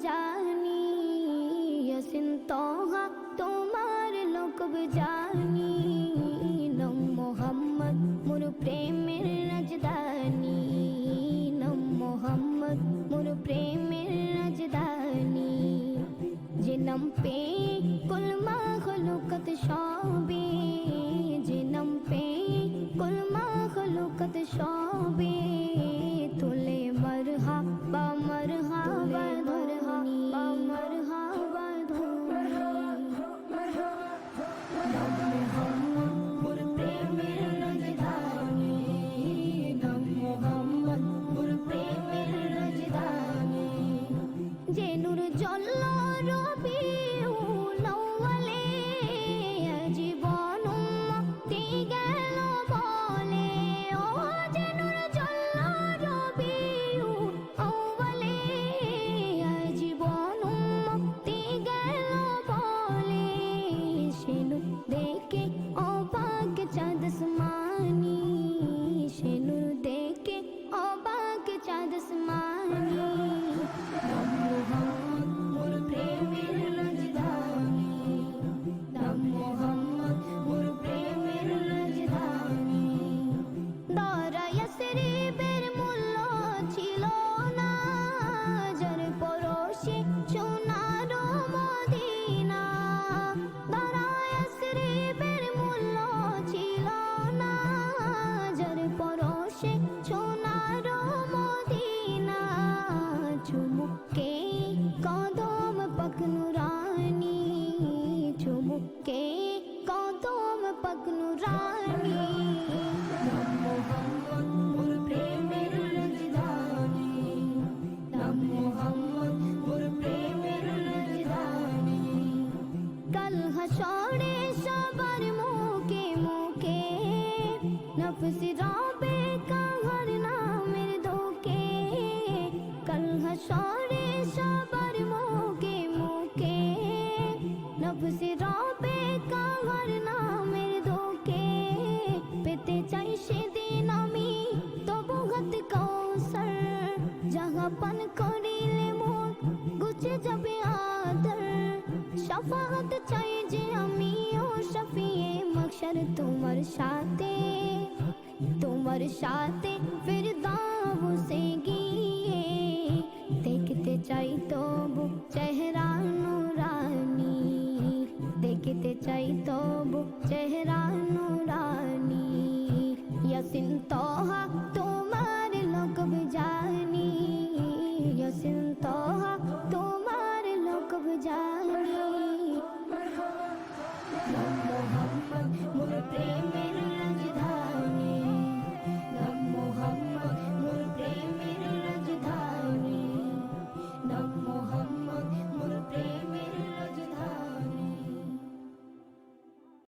জানি, ইয়াসিন তোহা তোমার লোকব জানি। নম মোহাম্মদ মোর প্রেমের রাজধানী, নম মোহাম্মদ মোর প্রেমের রাজধানী। যে নাম পে কুল মাখলুকাত সবে, যে নাম পে কুল মাখলুকাত সবে তোলে মরহাবা মরহাবা মরহাবা মরহাবা নম মোহাম্মদ মোর প্রেমের রাজধানী, নম মোহাম্মদ মোর প্রেমের রাজধানী। যে নূর জ্বলল রবিউল আউয়ালে, জীবন মুক্তি গেল বলে। ও যে নূর জ্বলল রবিউল আউয়ালে, জীবন মুক্তি গেল বলে। সে নূর দেখে অবাক চাঁদ আসমানি, সে নূর দেখে অবাক চাঁদ আসমানি। নম মোহাম্মদ মোর প্রেমের রাজধানী, নম মোহাম্মদ মোর প্রেমের রাজধানী। দরা ইয়াসরিবের মূল্য ছিল না, যার পরশে সোনার মদিনা। দরা ইয়াসরিবের মূল্য ছিল না, যার পরশে সোনার মদিনা। চুমুকে কদম পাক নুরানি, চুমুকে কদম পাক নুরানি। নম মোহাম্মদ মোর প্রেমের রাজধানী, নম মোহাম্মদ মোর প্রেমের রাজধানী। কাল হাসরে সবার মুখে মুখে নফস রবে কাহার নামের ধোকে। কাল হাসরে সবার মুখে মুখে নফস রবে কাহার নামের ধোকে। পেতে চাই সেদিন আমি তবু হাত কৌসর, যাহা পান করিলে মোর গুছে যাবে আদর। শাফাআত চাই যে আমি ও শফিয়ে মাহশর তোমার সাথে, তোমার সাথে ফিরদাউসে গিয়ে।